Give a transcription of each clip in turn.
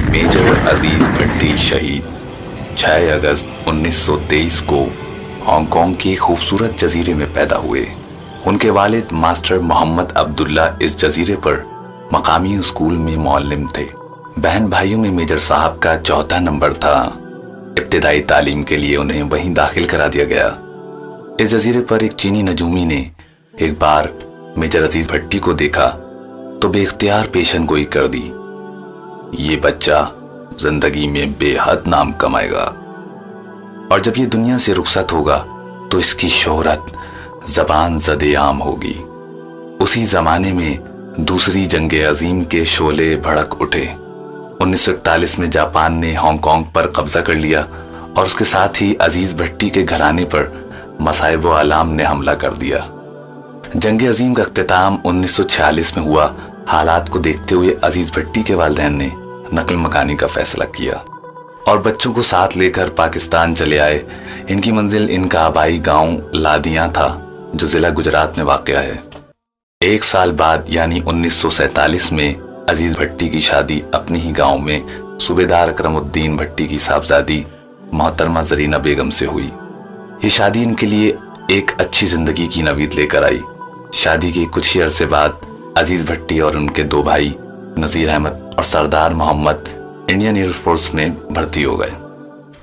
Major अजीज भट्टी शहीद 6 अगस्त 1923 को Hong Kong के खूबसूरत जजीरे में पैदा हुए। उनके वालिद मास्टर मोहम्मद अब्दुल्ला इस जजीरे पर मकामी स्कूल में मुअल्लिम थे। बहन भाइयों में मेजर साहब का चौथा नंबर था। इब्तिदाई तालीम के लिए उन्हें वहीं दाखिल करा दिया गया। इस जजीरे पर एक चीनी नजूमी ने एक बार मेजर अजीज भट्टी को देखा तो बेख्तियार पेशन गोई कर दी, ये बच्चा जिंदगी में बेहद नाम कमाएगा और जब ये दुनिया से रुखसत होगा तो इसकी शोहरत जबान ज़दे आम होगी। उसी जमाने में दूसरी जंगे अजीम के शोले भड़क उठे। 1941 में जापान ने हांगकांग पर कब्जा कर लिया और उसके साथ ही अजीज भट्टी के घराने पर मसाइब व आलाम ने हमला कर दिया। जंग अजीम का अख्तिताम 1946 में हुआ। हालात को देखते हुए अजीज भट्टी के वालिदैन ने नकल मकानी का फैसला किया और बच्चों को साथ लेकर पाकिस्तान चले आए। इनकी मंजिल इनका आबाई गांव लादियां था जो जिला गुजरात में वाक़या है। एक साल बाद यानी 1947 में अजीज भट्टी की शादी अपने ही गांव में सूबेदार अकरमुद्दीन भट्टी की साहबजादी मोहतरमा जरीना बेगम से हुई। ये शादी इनके लिए एक अच्छी जिंदगी की नवीद लेकर आई। शादी के कुछ ही अरसे बाद अजीज भट्टी और उनके 2 भाई नजीर अहमद और सरदार मोहम्मद इंडियन एयरफोर्स में भर्ती हो गए।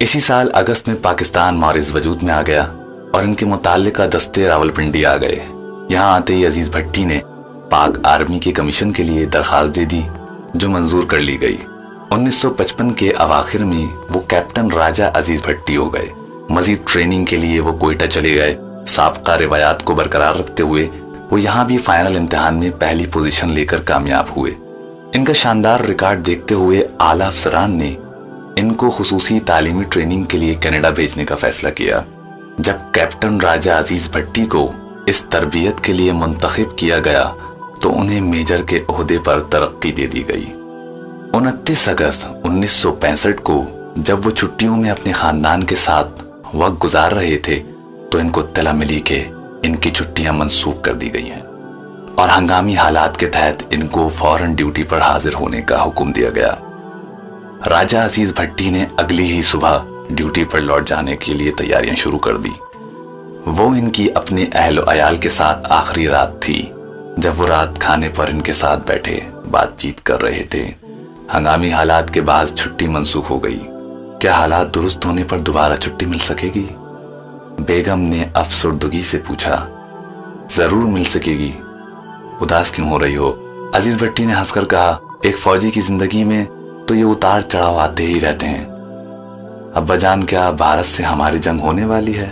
इसी साल अगस्त में पाकिस्तान मॉरिस वजूद में आ गया और इनके मुताल्लिका दस्ते रावलपिंडी आ गए। यहाँ आते ही अजीज भट्टी ने पाक आर्मी के कमीशन के लिए दरखास्त दे दी जो मंजूर कर ली गई। 1955 के अवाखिर में वो कैप्टन राजा अजीज भट्टी हो गए। मजीद ट्रेनिंग के लिए वो कोयटा चले गए। साबका रिवायात को बरकरार रखते हुए वो यहाँ भी फाइनल इम्तिहान में पहली पोजीशन लेकर कामयाब हुए। इनका शानदार रिकॉर्ड देखते हुए आला अफसरान ने इनको खुसूसी तालीमी ट्रेनिंग के लिए कनाडा भेजने का फैसला किया। जब कैप्टन राजा अजीज भट्टी को इस तरबियत के लिए मुंतखब किया गया तो उन्हें मेजर के ओहदे पर तरक्की दे दी गई। 29 अगस्त 1965 को जब वो छुट्टियों में अपने खानदान के साथ वक्त गुजार रहे थे तो इनको इत्तला मिली कि इनकी छुट्टियां मंसूख कर दी गई हैं और हंगामी हालात के तहत इनको फौरन ड्यूटी पर हाजिर होने का हुक्म दिया गया। राजा अजीज भट्टी ने अगली ही सुबह ड्यूटी पर लौट जाने के लिए तैयारियां शुरू कर दी। वो इनकी अपने अहल अयाल के साथ आखिरी रात थी जब वो रात खाने पर इनके साथ बैठे बातचीत कर रहे थे। हंगामी हालात के बाद छुट्टी मंसूख हो गई। क्या हालात दुरुस्त होने पर दोबारा छुट्टी मिल सकेगी? बेगम ने अफसरदगी से पूछा। जरूर मिल सकेगी, उदास क्यों हो रही हो? अजीज भट्टी ने हंसकर कहा, एक फौजी की जिंदगी में तो ये उतार चढ़ाव आते ही रहते हैं। अब्बा जान, क्या भारत से हमारी जंग होने वाली है?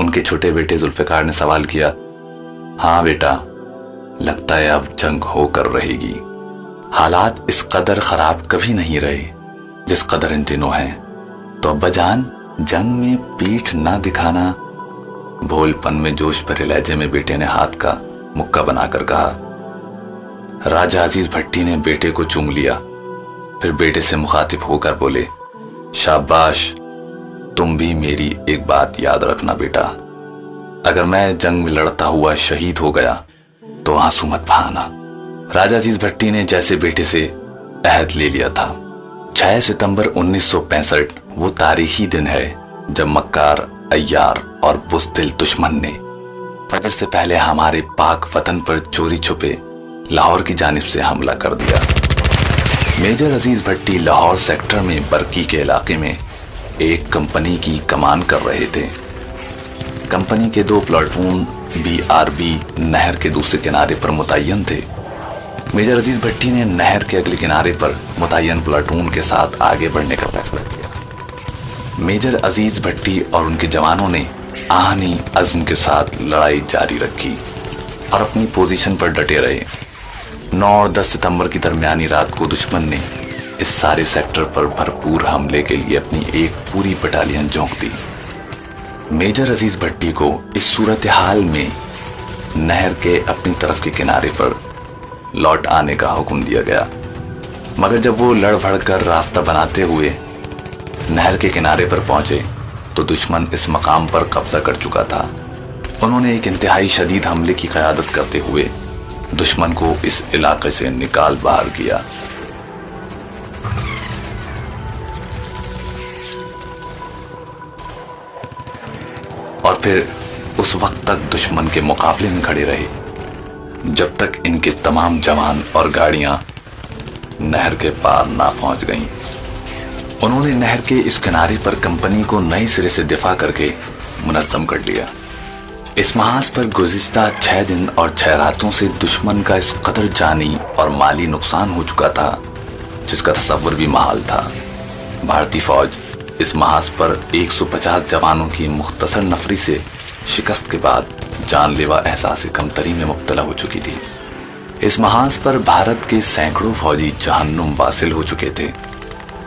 उनके छोटे बेटे जुल्फिकार ने सवाल किया। हाँ बेटा, लगता है अब जंग होकर रहेगी। हालात इस कदर खराब कभी नहीं रहे जिस कदर इन दिनों है। तो अब्बा जान, जंग में पीठ ना दिखाना। भोलपन में जोश भरे लहजे में बेटे ने हाथ का मुक्का बनाकर कहा। राजा अजीज भट्टी ने बेटे को चूम लिया, फिर बेटे से मुखातिब होकर बोले, शाबाश, तुम भी मेरी एक बात याद रखना बेटा, अगर मैं जंग में लड़ता हुआ शहीद हो गया तो आंसू मत बहाना। राजा अजीज भट्टी ने जैसे बेटे से अहद ले लिया था। 6 सितंबर 1965 वो तारीखी दिन है जब मक्कार, अय्यार और बुज़दिल दुश्मन ने फजर से पहले हमारे पाक वतन पर चोरी छुपे लाहौर की जानिब से हमला कर दिया। मेजर अजीज भट्टी लाहौर सेक्टर में बरकी के इलाके में एक कंपनी की कमान कर रहे थे। कंपनी के 2 प्लाटून BRB नहर के दूसरे किनारे पर मुतय्यन थे। मेजर अजीज भट्टी ने नहर के अगले किनारे पर मुतय्यन प्लाटून के साथ आगे बढ़ने का फैसला किया। मेजर अजीज भट्टी और उनके जवानों ने आहनी अज़्म के साथ लड़ाई जारी रखी और अपनी पोजीशन पर डटे रहे। 9 और 10 सितंबर की दरमियानी रात को दुश्मन ने इस सारे सेक्टर पर भरपूर हमले के लिए अपनी एक पूरी बटालियन झोंक दी। मेजर अजीज भट्टी को इस सूरत हाल में नहर के अपनी तरफ के किनारे पर लौट आने का हुक्म दिया गया, मगर जब वो लड़ भड़ कर रास्ता बनाते हुए नहर के किनारे पर पहुंचे तो दुश्मन इस मकाम पर कब्जा कर चुका था। उन्होंने एक इंतहाई शदीद हमले की क़यादत करते हुए दुश्मन को इस इलाके से निकाल बाहर किया। फिर उस वक्त तक दुश्मन के मुकाबले में खड़े रहे जब तक इनके तमाम जवान और गाड़ियां नहर के पार ना पहुंच गईं। उन्होंने नहर के इस किनारे पर कंपनी को नए सिरे से दिफा करके मुनज़्ज़म कर लिया। इस महाज पर गुज़िश्ता 6 दिन और 6 रातों से दुश्मन का इस कदर जानी और माली नुकसान हो चुका था जिसका तसव्वुर भी महाल था। भारतीय फौज इस महाज पर 150 जवानों की मुख्तसर नफरी से शिकस्त के बाद जानलेवा एहसास कमतरी में मुब्तला हो चुकी थी। इस महाज पर भारत के सैकड़ों फौजी जहन्नुम वासिल हो चुके थे,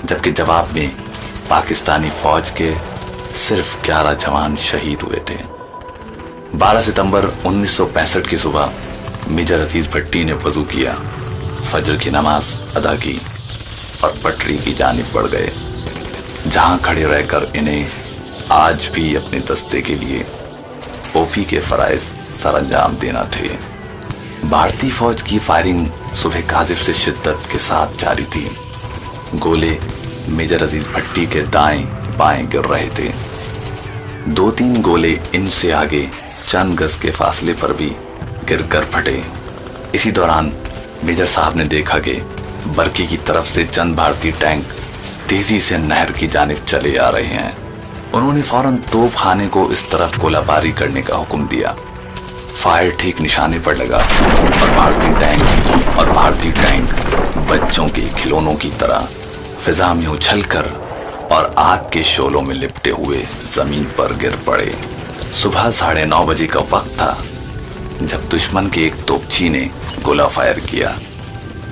जबकि जवाब में पाकिस्तानी फौज के सिर्फ 11 जवान शहीद हुए थे। 12 सितंबर 1965 की सुबह मेजर अजीज भट्टी ने वजू किया, फजर की नमाज अदा की और पटरी की जानिब बढ़ गए, जहां खड़े रहकर इन्हें आज भी अपने दस्ते के लिए ओपी के फराइज सरअंजाम देना थे। भारतीय फौज की फायरिंग सुबह काजिब से शिद्दत के साथ जारी थी। गोले मेजर अजीज भट्टी के दाएं बाएं गिर रहे थे। 2-3 गोले इनसे आगे चंद गज के फासले पर भी गिर कर फटे। इसी दौरान मेजर साहब ने देखा कि बरकी की तरफ से चंद भारतीय टैंक तेजी से नहर की जानिब चले आ रहे हैं। उन्होंने फौरन तोप खाने को इस तरफ गोलाबारी करने का हुक्म दिया। फायर ठीक निशाने पर लगा और भारतीय टैंक बच्चों के खिलौनों की तरह फिजा में उछलकर और आग के शोलों में लिपटे हुए जमीन पर गिर पड़े। सुबह 9:30 बजे का वक्त था जब दुश्मन के एक तोपची ने गोला फायर किया,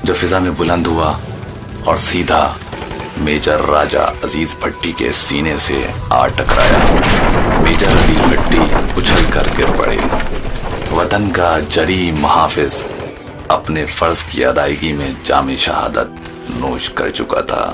जो फिजा में बुलंद हुआ और सीधा मेजर राजा अजीज भट्टी के सीने से आ टकराया। मेजर अजीज भट्टी उछल कर गिर पड़े। वतन का जरी मुहाफिज अपने फर्ज की अदायगी में जामे शहादत नोश कर चुका था।